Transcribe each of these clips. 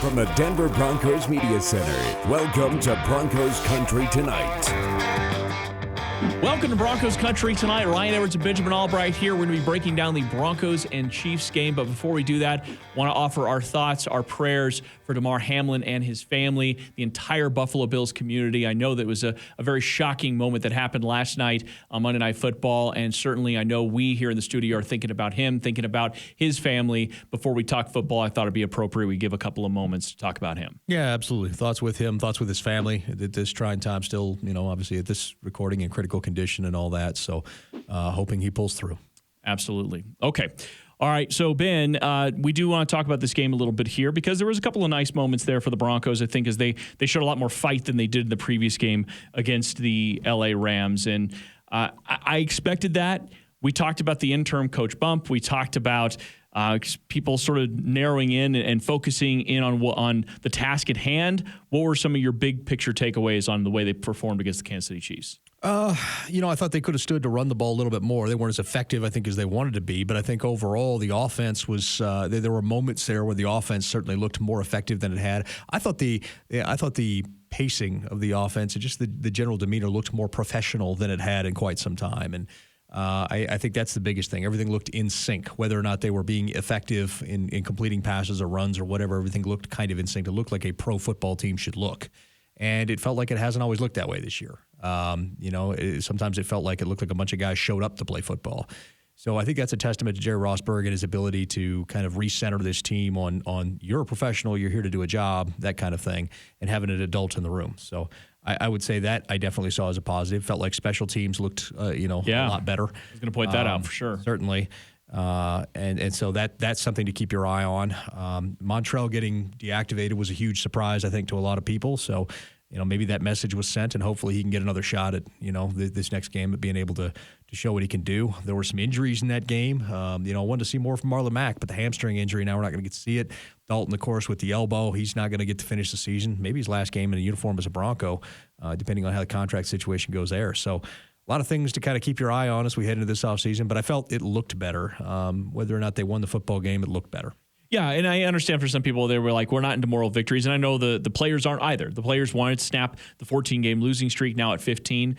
From the Denver Broncos Media Center, welcome to Broncos Country Tonight. Welcome to Broncos Country Tonight. Ryan Edwards and Benjamin Allbright here. We're going to be breaking down the Broncos and Chiefs game. But before we do that, I want to offer our thoughts, our prayers for Damar Hamlin and his family, the entire Buffalo Bills community. I know that was a very shocking moment that happened last night on Monday Night Football. And certainly I know we here in the studio are thinking about him, thinking about his family. Before we talk football, I thought it'd be appropriate we give a couple of moments to talk about him. Yeah, absolutely. Thoughts with him, thoughts with his family at this trying time still, obviously at this recording in critical condition and all that. So hoping he pulls through. Absolutely. Okay. All right. So, Ben, we do want to talk about this game a little bit here because there was a couple of nice moments there for the Broncos, I think, as they showed a lot more fight than they did in the previous game against the LA Rams. And I expected that. We talked about the interim coach bump. We talked about people sort of narrowing in and focusing in on the task at hand. What were some of your big picture takeaways on the way they performed against the Kansas City Chiefs? I thought they could have stood to run the ball a little bit more. They weren't as effective, I think, as they wanted to be. But I think overall the offense was. There were moments there where the offense certainly looked more effective than it had. I thought the pacing of the offense and just the general demeanor looked more professional than it had in quite some time. And I think that's the biggest thing. Everything looked in sync, whether or not they were being effective in completing passes or runs or whatever. Everything looked kind of in sync. It looked like a pro football team should look. And it felt like it hasn't always looked that way this year. Sometimes it felt like it looked like a bunch of guys showed up to play football. So I think that's a testament to Jerry Rossberg and his ability to kind of recenter this team on you're a professional, you're here to do a job, that kind of thing, and having an adult in the room. So I would say that I definitely saw as a positive. Felt like special teams looked, a lot better. I was going to point that out for sure. Certainly. And so that's something to keep your eye on. Montrell getting deactivated was a huge surprise, I think, to a lot of people. So, maybe that message was sent, and hopefully he can get another shot at, this next game at being able to show what he can do. There were some injuries in that game. I wanted to see more from Marlon Mack, but the hamstring injury, now we're not going to get to see it. Dalton, of course, with the elbow, he's not going to get to finish the season. Maybe his last game in a uniform as a Bronco, depending on how the contract situation goes there. So a lot of things to kind of keep your eye on as we head into this offseason, but I felt it looked better. Whether or not they won the football game, it looked better. Yeah, and I understand for some people they were like, we're not into moral victories, and I know the players aren't either. The players wanted to snap the 14-game losing streak now at 15.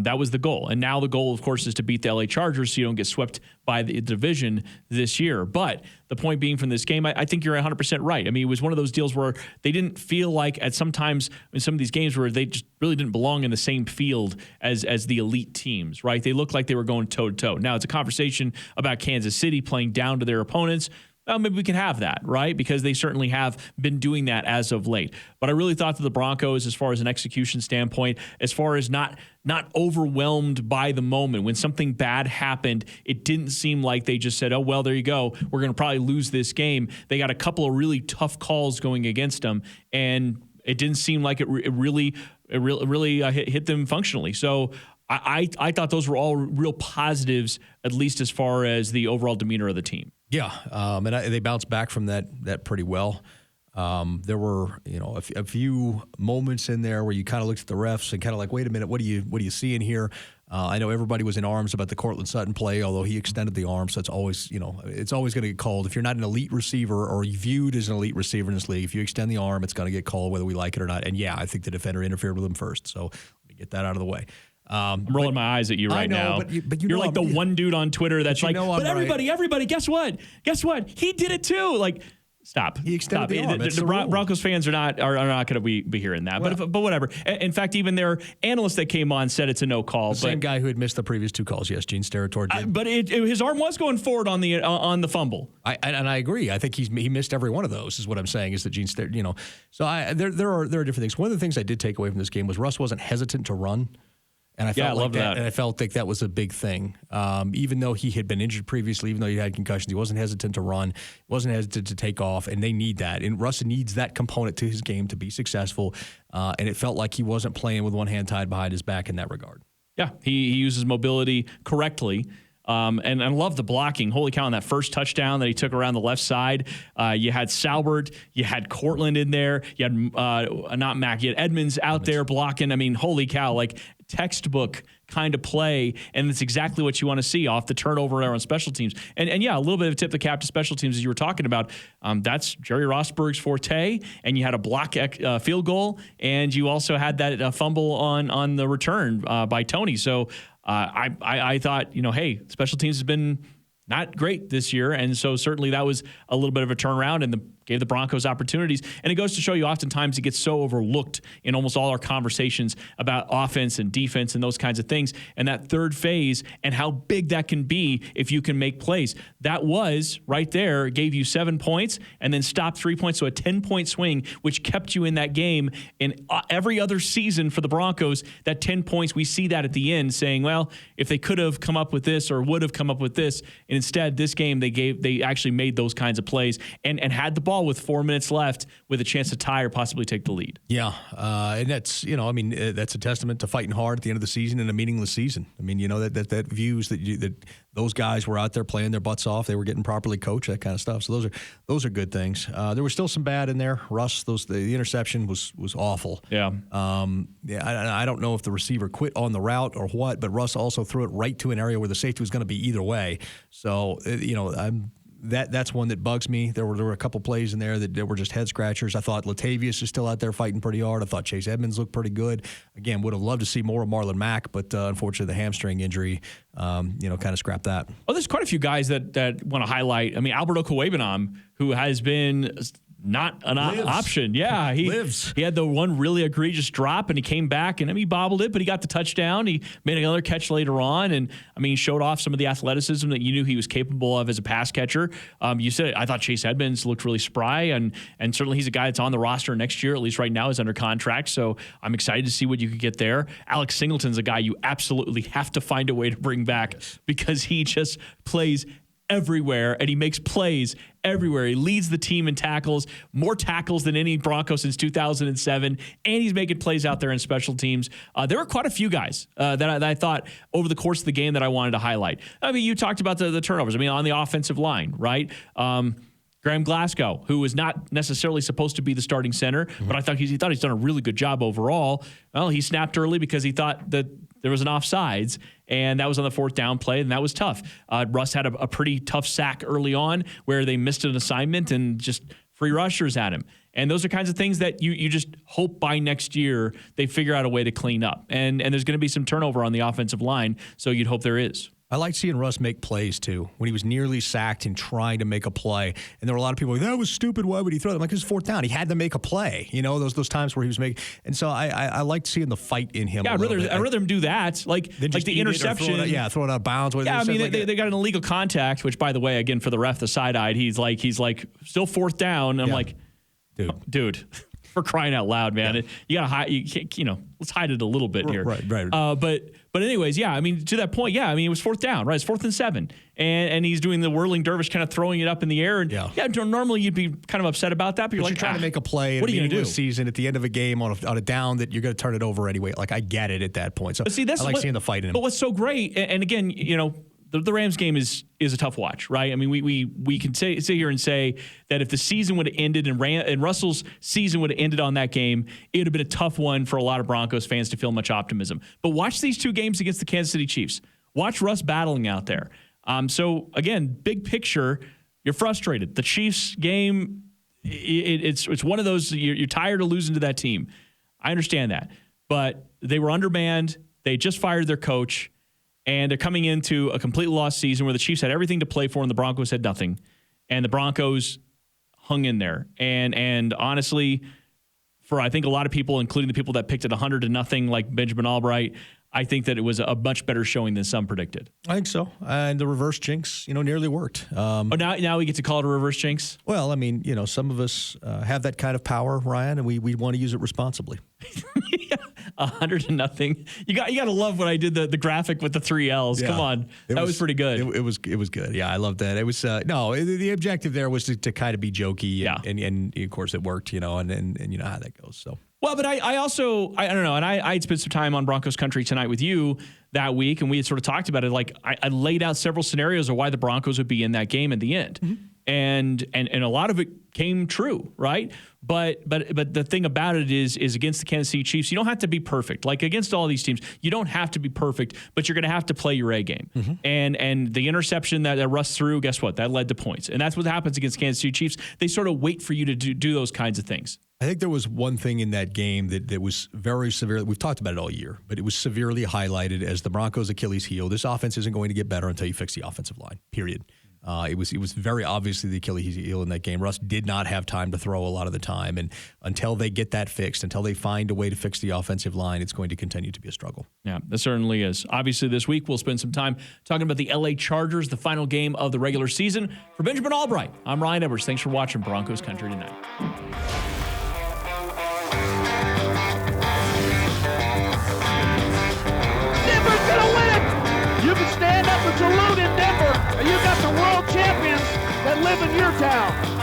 That was the goal. And now the goal, of course, is to beat the LA Chargers so you don't get swept by the division this year. But the point being from this game, I think you're 100% right. I mean, it was one of those deals where they didn't feel like at sometimes in some of these games where they just really didn't belong in the same field as the elite teams, right? They looked like they were going toe-to-toe. Now, it's a conversation about Kansas City playing down to their opponents. Well, maybe we can have that, right? Because they certainly have been doing that as of late. But I really thought that the Broncos, as far as an execution standpoint, as far as not overwhelmed by the moment, when something bad happened, it didn't seem like they just said, oh, well, there you go. We're going to probably lose this game. They got a couple of really tough calls going against them, and it didn't seem like it really hit them functionally. So I thought those were all real positives, at least as far as the overall demeanor of the team. Yeah, and they bounced back from that pretty well. There were a few moments in there where you kind of looked at the refs and kind of like, wait a minute, what do you see in here? I know everybody was in arms about the Cortland Sutton play, although he extended the arm, so it's always going to get called. If you're not an elite receiver or viewed as an elite receiver in this league, if you extend the arm, it's going to get called whether we like it or not. And yeah, I think the defender interfered with him first, so let me get that out of the way. I'm rolling my eyes at you right now. But you're like the one dude on Twitter that's like, but everybody, guess what? He did it too. Like, stop. He extended the arm. The Broncos fans are not going to be hearing that. Well, but whatever. In fact, even their analyst that came on said it's a no call. The same guy who had missed the previous two calls. Yes, Gene Steratore did. But his arm was going forward on the fumble. I agree. I think he missed every one of those. Is what I'm saying. Is that Gene Steratore? So there are different things. One of the things I did take away from this game was Russ wasn't hesitant to run. And I felt that. And I felt like that was a big thing. Even though he had been injured previously, even though he had concussions, he wasn't hesitant to run, wasn't hesitant to take off, and they need that. And Russ needs that component to his game to be successful. And it felt like he wasn't playing with one hand tied behind his back in that regard. Yeah, he uses mobility correctly. And I love the blocking. Holy cow, on that first touchdown that he took around the left side, you had Salbert, you had Cortland in there, you had not Mack, you had Edmonds out there blocking. I mean, holy cow, like textbook kind of play, and it's exactly what you want to see off the turnover there on special teams. And yeah, a little bit of a tip the cap to special teams as you were talking about. That's Jerry Rosberg's forte, and you had a block field goal, and you also had that fumble on the return by Tony. So I thought, hey, special teams has been not great this year, and so certainly that was a little bit of a turnaround and gave the Broncos opportunities. And it goes to show you oftentimes it gets so overlooked in almost all our conversations about offense and defense and those kinds of things. And that third phase and how big that can be if you can make plays. That was right there, gave you 7 points and then stopped 3 points. So a 10-point swing, which kept you in that game. In every other season for the Broncos, that 10 points, we see that at the end saying, well, if they could have come up with this or would have come up with this, and instead this game they actually made those kinds of plays and had the ball with 4 minutes left with a chance to tie or possibly take the lead. Yeah, and that's, that's a testament to fighting hard at the end of the season in a meaningless season. I mean, that views that those guys were out there playing their butts off. They were getting properly coached, that kind of stuff. So those are good things. There was still some bad in there. Russ, the interception was awful. Yeah. I don't know if the receiver quit on the route or what, but Russ also threw it right to an area where the safety was going to be either way. So, that's one that bugs me. There were a couple plays in there that were just head scratchers. I thought Latavius is still out there fighting pretty hard. I thought Chase Edmonds looked pretty good. Again, would have loved to see more of Marlon Mack, but unfortunately the hamstring injury, kind of scrapped that. Well, there's quite a few guys that want to highlight. I mean, Albert Okwuegbunam, who has been not an option. Yeah, he had the one really egregious drop, and he came back, and he bobbled it, but he got the touchdown. He made another catch later on, and he showed off some of the athleticism that you knew he was capable of as a pass catcher. You said I thought Chase Edmonds looked really spry, and certainly he's a guy that's on the roster next year. At least right now, is under contract. So I'm excited to see what you could get there. Alex Singleton's a guy you absolutely have to find a way to bring back because he just plays everywhere, and he makes plays everywhere. He leads the team in tackles, more tackles than any Bronco since 2007, and he's making plays out there in special teams. There were quite a few guys that I thought over the course of the game that I wanted to highlight. I mean, you talked about the turnovers. I mean, on the offensive line, right? Graham Glasgow, who was not necessarily supposed to be the starting center, but I thought he's done a really good job overall. Well, he snapped early because he thought that there was an offsides, and that was on the fourth down play, and that was tough. Russ had a pretty tough sack early on where they missed an assignment and just free rushers at him. And those are kinds of things that you just hope by next year they figure out a way to clean up. And there's going to be some turnover on the offensive line, so you'd hope there is. I like seeing Russ make plays, too, when he was nearly sacked and trying to make a play. And there were a lot of people like, that was stupid. Why would he throw that? I'm like, it was fourth down. He had to make a play. Those times where he was making. And so I liked seeing the fight in him. Yeah, I'd rather him do that. Like the interception. Throw it out of bounds. Yeah, they got an illegal contact, which, by the way, again, for the ref, the side-eyed, he's like still fourth down. I'm like, dude. For crying out loud, man. Yeah. You gotta hide. You can't, let's hide it a little bit here. Right. But anyways, yeah. I mean, to that point, yeah. I mean, it was fourth down, right? It's 4th and 7, and he's doing the whirling dervish, kind of throwing it up in the air. And normally you'd be kind of upset about that, but you're like, trying to make a play. What are you gonna do? Season at the end of a game on a down that you're gonna turn it over anyway. Like I get it at that point. So I like seeing the fight in him. But what's so great, and again, the Rams game is a tough watch, right? I mean, we can sit here and say that if the season would have ended and Russell's season would have ended on that game, it would have been a tough one for a lot of Broncos fans to feel much optimism. But watch these two games against the Kansas City Chiefs. Watch Russ battling out there. So again, big picture, you're frustrated. The Chiefs game, it's one of those you're tired of losing to that team. I understand that, but they were undermanned. They just fired their coach. And they're coming into a completely lost season where the Chiefs had everything to play for and the Broncos had nothing. And the Broncos hung in there. And honestly, for I think a lot of people, including the people that picked it 100-0 like Benjamin Allbright, I think that it was a much better showing than some predicted. I think so. And the reverse jinx, nearly worked. Now we get to call it a reverse jinx? Well, I mean, some of us have that kind of power, Ryan, and we want to use it responsibly. 100-0. You got to love when I did the graphic with the 3 L's. Yeah. Come on, that was pretty good. It was good. Yeah, I loved that. It was the objective there was to kind of be jokey. And of course it worked. And you know how that goes. So Well, but I also don't know, and I had spent some time on Broncos Country Tonight with you that week, and we had sort of talked about it. Like I laid out several scenarios of why the Broncos would be in that game at the end, and a lot of it came true, right? But the thing about it is against the Kansas City Chiefs, you don't have to be perfect. Like against all these teams, you don't have to be perfect, but you're going to have to play your A game. And the interception that Russ threw, guess what? That led to points, and that's what happens against Kansas City Chiefs. They sort of wait for you to do those kinds of things. I think there was one thing in that game that was very severe. We've talked about it all year, but it was severely highlighted as the Broncos' Achilles heel. This offense isn't going to get better until you fix the offensive line, period. It was very obviously the Achilles heel in that game. Russ did not have time to throw a lot of the time, and until they get that fixed, until they find a way to fix the offensive line, it's going to continue to be a struggle. Yeah, that certainly is. Obviously, this week we'll spend some time talking about the LA Chargers, the final game of the regular season. For Benjamin Allbright, I'm Ryan Edwards. Thanks for watching Broncos Country Tonight. Denver's gonna win it! You can stand up and salute in Denver, and you got the world champions that live in your town.